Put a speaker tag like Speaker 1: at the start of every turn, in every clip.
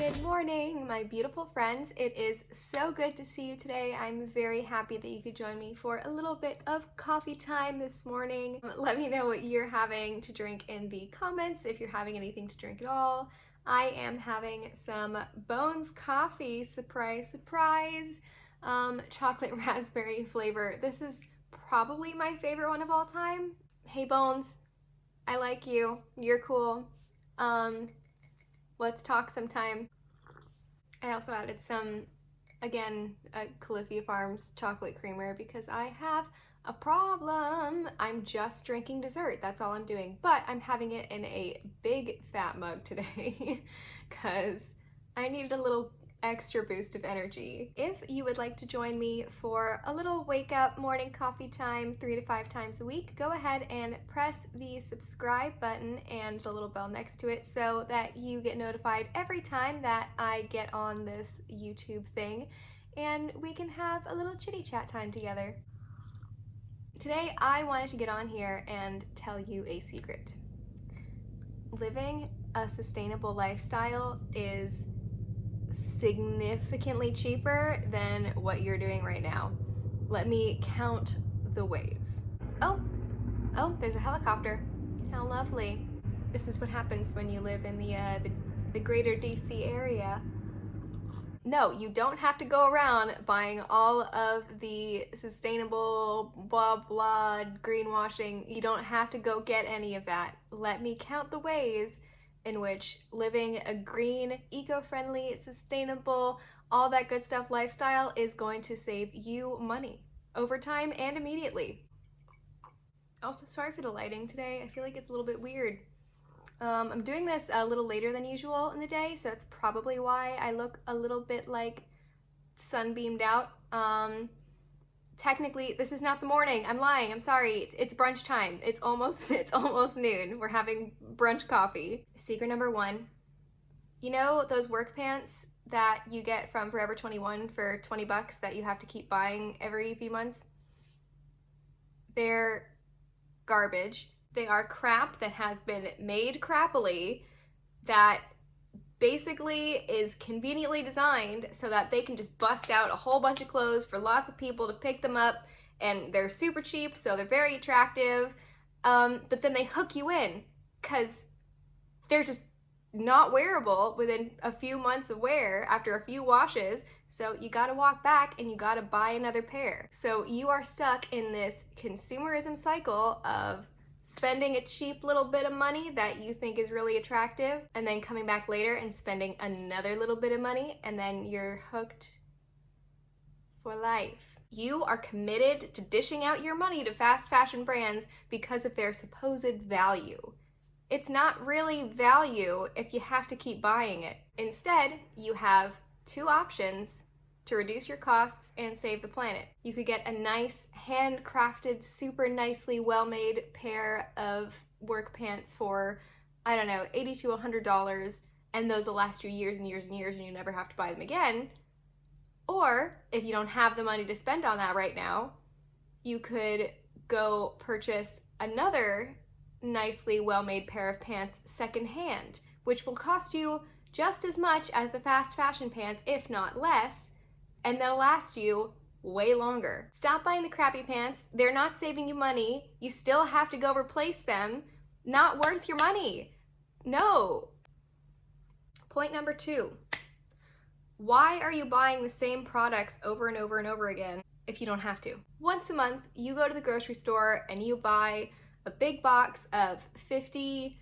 Speaker 1: Good morning, my beautiful friends. It is so good to see you today. I'm very happy that you could join me for a little bit of coffee time this morning. Let me know what you're having to drink in the comments, if you're having anything to drink at all. I am having some Bones coffee, surprise, surprise, chocolate raspberry flavor. This is probably my favorite one of all time. Hey Bones, I like you. You're cool. Let's talk sometime. I also added some, again, Califia Farms chocolate creamer because I have a problem. I'm just drinking dessert, that's all I'm doing. But I'm having it in a big fat mug today because I needed a little extra boost of energy. If you would like to join me for a little wake up morning coffee time 3 to 5 times a week, go ahead and press the subscribe button and the little bell next to it so that you get notified every time that I get on this YouTube thing and we can have a little chitty chat time together. Today I wanted to get on here and tell you a secret. Living a sustainable lifestyle is significantly cheaper than what you're doing right now. Let me count the ways. Oh, there's a helicopter. How lovely. This is what happens when you live in the greater DC area. No, you don't have to go around buying all of the sustainable blah blah greenwashing. You don't have to go get any of that. Let me count the ways in which living a green, eco-friendly, sustainable, all that good stuff lifestyle is going to save you money over time and immediately. Also, sorry for the lighting today. I feel like it's a little bit weird. I'm doing this a little later than usual in the day, so that's probably why I look a little bit like sunbeamed out. Technically, this is not the morning. I'm lying. I'm sorry. It's brunch time. It's almost noon. We're having brunch coffee. Secret number 1. You know those work pants that you get from Forever 21 for 20 bucks that you have to keep buying every few months? They're garbage. They are crap that has been made crappily, that basically is conveniently designed so that they can just bust out a whole bunch of clothes for lots of people to pick them up, and they're super cheap, so they're very attractive, but then they hook you in because they're just not wearable within a few months of wear after a few washes, so you gotta walk back and you gotta buy another pair. So you are stuck in this consumerism cycle of spending a cheap little bit of money that you think is really attractive, and then coming back later and spending another little bit of money, and then you're hooked for life. You are committed to dishing out your money to fast fashion brands because of their supposed value. It's not really value if you have to keep buying it. Instead, you have 2 options to reduce your costs and save the planet. You could get a nice, handcrafted, super nicely well-made pair of work pants for, I don't know, $80 to $100, and those will last you years and years and years and you never have to buy them again. Or, if you don't have the money to spend on that right now, you could go purchase another nicely well-made pair of pants secondhand, which will cost you just as much as the fast fashion pants, if not less, and they'll last you way longer. Stop buying the crappy pants. They're not saving you money. You still have to go replace them. Not worth your money. No. Point number 2. Why are you buying the same products over and over and over again if you don't have to? Once a month, you go to the grocery store and you buy a big box of 50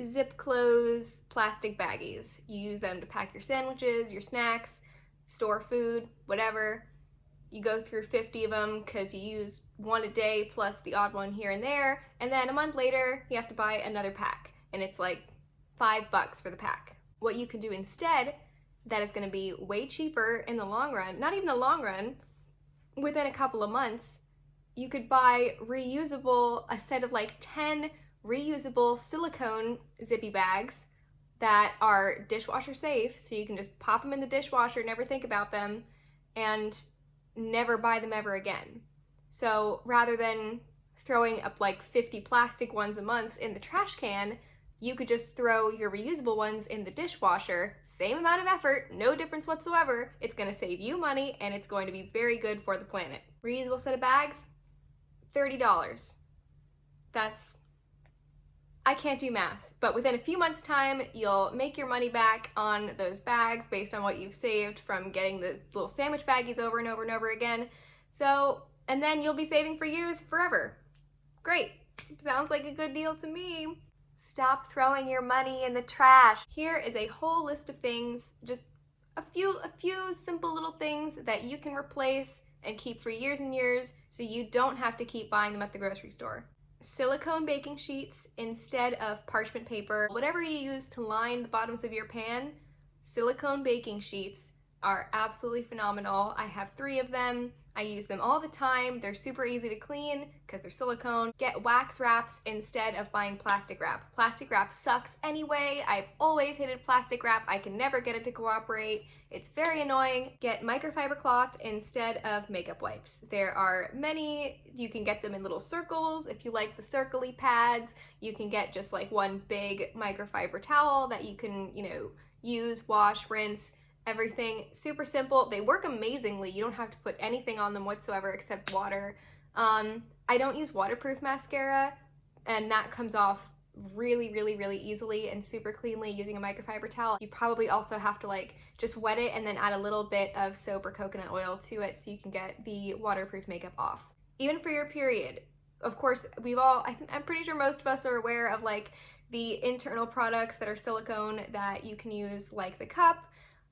Speaker 1: zip close plastic baggies. You use them to pack your sandwiches, your snacks, store food, whatever. You go through 50 of them because you use one a day plus the odd one here and there, and then a month later you have to buy another pack, and it's like $5 for the pack. What you can do instead that is going to be way cheaper in the long run, not even the long run, within a couple of months, you could buy a set of like 10 reusable silicone zippy bags that are dishwasher safe, so you can just pop them in the dishwasher, never think about them, and never buy them ever again. So rather than throwing up like 50 plastic ones a month in the trash can, you could just throw your reusable ones in the dishwasher, same amount of effort, no difference whatsoever. It's gonna save you money and it's going to be very good for the planet. Reusable set of bags, $30. I can't do math, but within a few months' time, you'll make your money back on those bags based on what you've saved from getting the little sandwich baggies over and over and over again. So, and then you'll be saving for years, forever. Great. Sounds like a good deal to me. Stop throwing your money in the trash. Here is a whole list of things, just a few simple little things that you can replace and keep for years and years so you don't have to keep buying them at the grocery store. Silicone baking sheets instead of parchment paper. Whatever you use to line the bottoms of your pan, silicone baking sheets are absolutely phenomenal. I have 3 of them. I use them all the time. They're super easy to clean because they're silicone. Get wax wraps instead of buying plastic wrap. Plastic wrap sucks anyway. I've always hated plastic wrap. I can never get it to cooperate. It's very annoying. Get microfiber cloth instead of makeup wipes. There are many. You can get them in little circles. If you like the circly pads, you can get just like one big microfiber towel that you can, use, wash, rinse. Everything super simple. They work amazingly. You don't have to put anything on them whatsoever except water. I don't use waterproof mascara, and that comes off really easily and super cleanly using a microfiber towel. You probably also have to just wet it and then add a little bit of soap or coconut oil to it so you can get the waterproof makeup off. Even for your period, of course, I'm pretty sure most of us are aware of the internal products that are silicone that you can use, like the cup,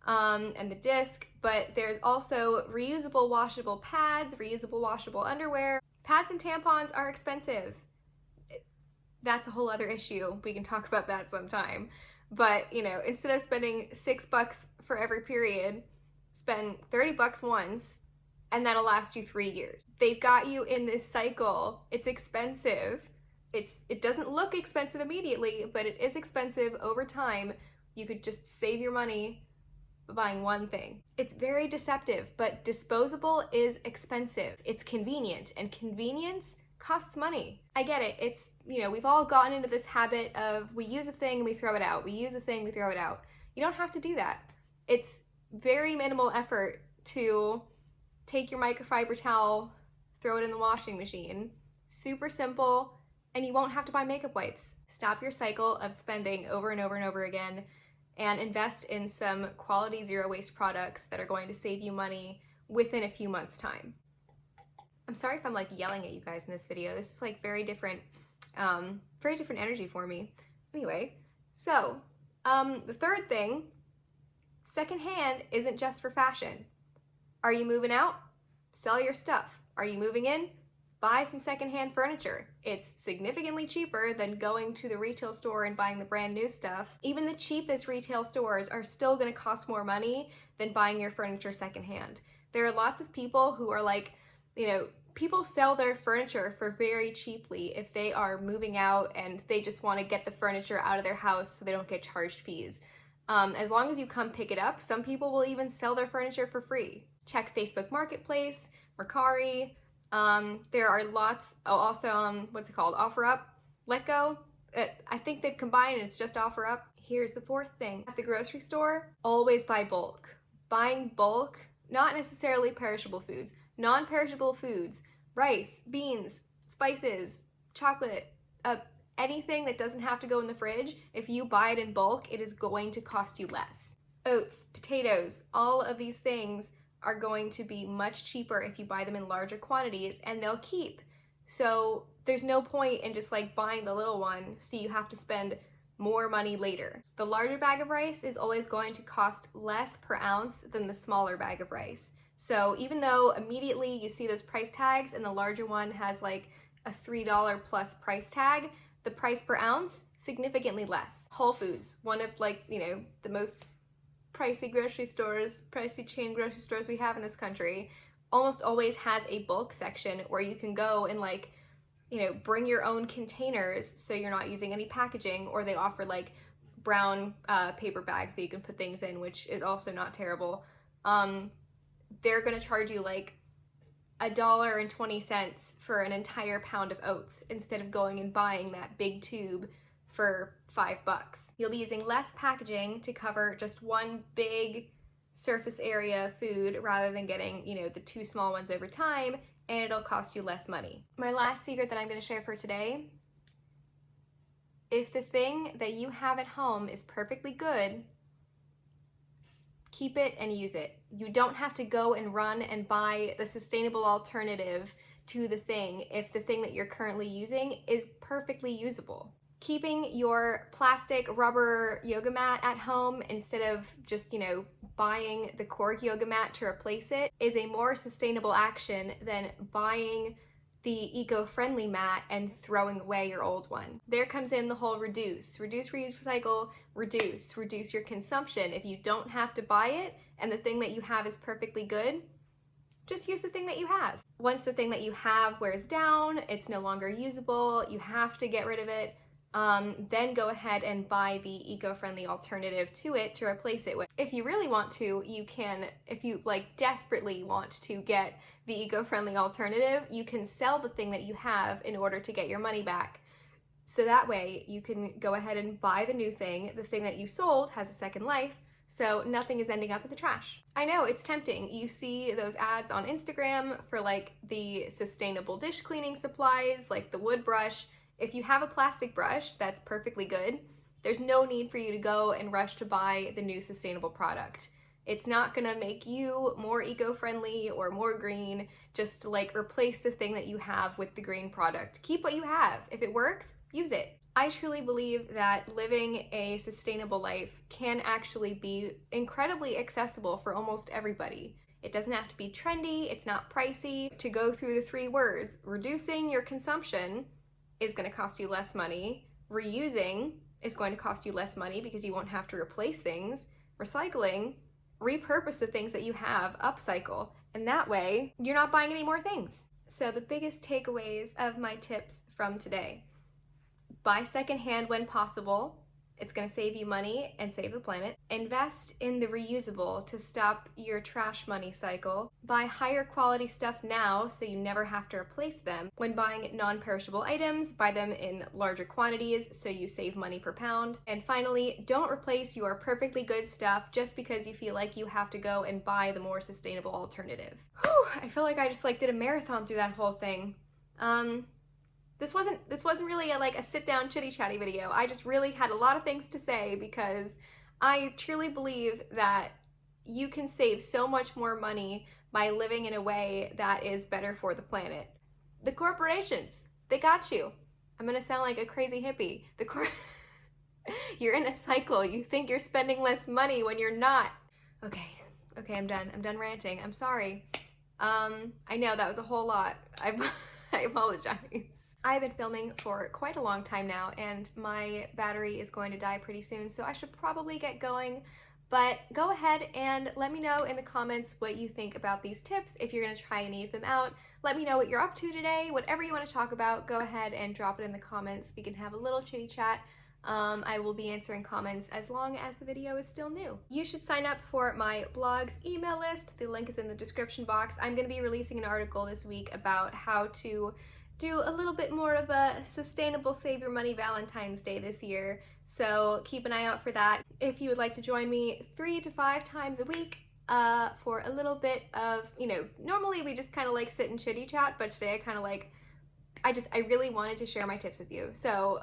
Speaker 1: and the disc, but there's also reusable washable pads, reusable washable underwear. Pads and tampons are expensive. That's a whole other issue. We can talk about that sometime. But, instead of spending $6 for every period, spend $30 once, and that'll last you 3 years. They've got you in this cycle. It's expensive. It doesn't look expensive immediately, but it is expensive over time. You could just save your money buying one thing. It's very deceptive, but disposable is expensive. It's convenient, and convenience costs money. I get it. It's, we've all gotten into this habit of we use a thing and we throw it out. We use a thing, we throw it out. You don't have to do that. It's very minimal effort to take your microfiber towel, throw it in the washing machine. Super simple, and you won't have to buy makeup wipes. Stop your cycle of spending over and over and over again and invest in some quality zero waste products that are going to save you money within a few months' time. I'm sorry if I'm yelling at you guys in this video. This is very different energy for me. Anyway, so the third thing, secondhand isn't just for fashion. Are you moving out? Sell your stuff. Are you moving in? Buy some secondhand furniture. It's significantly cheaper than going to the retail store and buying the brand new stuff. Even the cheapest retail stores are still gonna cost more money than buying your furniture secondhand. There are lots of people who are people sell their furniture for very cheaply if they are moving out and they just wanna get the furniture out of their house so they don't get charged fees. As long as you come pick it up, some people will even sell their furniture for free. Check Facebook Marketplace, Mercari. There are lots, also, what's it called? OfferUp, Letgo. I think they've combined and it's just OfferUp. Here's the fourth thing. At the grocery store, always buy bulk. Buying bulk, not necessarily perishable foods, non-perishable foods, rice, beans, spices, chocolate, anything that doesn't have to go in the fridge, if you buy it in bulk, it is going to cost you less. Oats, potatoes, all of these things are going to be much cheaper if you buy them in larger quantities, and they'll keep. So there's no point in just buying the little one so you have to spend more money later. The larger bag of rice is always going to cost less per ounce than the smaller bag of rice. So even though immediately you see those price tags and the larger one has a $3 plus price tag, the price per ounce significantly less. Whole Foods, one of the most pricey chain grocery stores we have in this country, almost always has a bulk section where you can go and bring your own containers so you're not using any packaging, or they offer brown paper bags that you can put things in, which is also not terrible. They're gonna charge you $1.20 for an entire pound of oats instead of going and buying that big tube for $5. You'll be using less packaging to cover just one big surface area of food rather than getting, you know, the 2 small ones over time, and it'll cost you less money. My last secret that I'm going to share for today: if the thing that you have at home is perfectly good, keep it and use it. You don't have to go and run and buy the sustainable alternative to the thing if the thing that you're currently using is perfectly usable. Keeping your plastic rubber yoga mat at home instead of just, you know, buying the cork yoga mat to replace it is a more sustainable action than buying the eco-friendly mat and throwing away your old one. There comes in the whole reduce, reuse, recycle, reduce your consumption. If you don't have to buy it and the thing that you have is perfectly good, just use the thing that you have. Once the thing that you have wears down, it's no longer usable, you have to get rid of it, then go ahead and buy the eco-friendly alternative to it to replace it with. If you really want to, you can, if you like desperately want to get the eco-friendly alternative, you can sell the thing that you have in order to get your money back. So that way you can go ahead and buy the new thing. The thing that you sold has a second life, so nothing is ending up in the trash. I know, it's tempting. You see those ads on Instagram for like the sustainable dish cleaning supplies, like the wood brush. If you have a plastic brush that's perfectly good, there's no need for you to go and rush to buy the new sustainable product. It's not gonna make you more eco-friendly or more green. Just like replace the thing that you have with the green product. Keep what you have. If it works, use it. I truly believe that living a sustainable life can actually be incredibly accessible for almost everybody. It doesn't have to be trendy, it's not pricey. To go through the 3 words, reducing your consumption is going to cost you less money. Reusing is going to cost you less money because you won't have to replace things. Recycling, repurpose the things that you have, upcycle, and that way you're not buying any more things. So the biggest takeaways of my tips from today: buy secondhand when possible. It's going to save you money and save the planet. Invest in the reusable to stop your trash money cycle. Buy higher quality stuff now so you never have to replace them. When buying non-perishable items, buy them in larger quantities so you save money per pound. And finally, don't replace your perfectly good stuff just because you feel like you have to go and buy the more sustainable alternative. Whew, I feel like I just did a marathon through that whole thing. This wasn't really a sit-down chitty-chatty video. I just really had a lot of things to say because I truly believe that you can save so much more money by living in a way that is better for the planet. The corporations, they got you. I'm gonna sound like a crazy hippie. You're in a cycle. You think you're spending less money when you're not. Okay, I'm done. I'm done ranting. I'm sorry. I know that was a whole lot. I apologize. I've been filming for quite a long time now and my battery is going to die pretty soon, so I should probably get going. But go ahead and let me know in the comments what you think about these tips. If you're going to try any of them out, let me know what you're up to today. Whatever you want to talk about, go ahead and drop it in the comments. We can have a little chitty chat. I will be answering comments as long as the video is still new. You should sign up for my blog's email list. The link is in the description box. I'm going to be releasing an article this week about how to do a little bit more of a sustainable Save Your Money Valentine's Day this year, so keep an eye out for that. If you would like to join me 3 to 5 times a week for a little bit of, normally we just sit and chitty chat, but today I really wanted to share my tips with you. So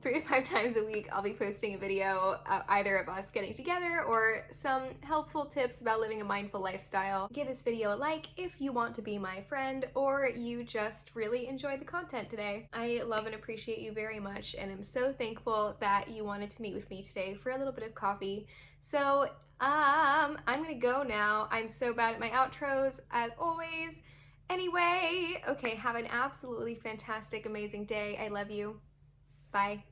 Speaker 1: 3 to 5 times a week I'll be posting a video either of us getting together or some helpful tips about living a mindful lifestyle. Give this video a like if you want to be my friend or you just really enjoyed the content today. I love and appreciate you very much and I'm so thankful that you wanted to meet with me today for a little bit of coffee. So I'm gonna go now. I'm so bad at my outros as always. Anyway, okay, have an absolutely fantastic, amazing day. I love you. Bye.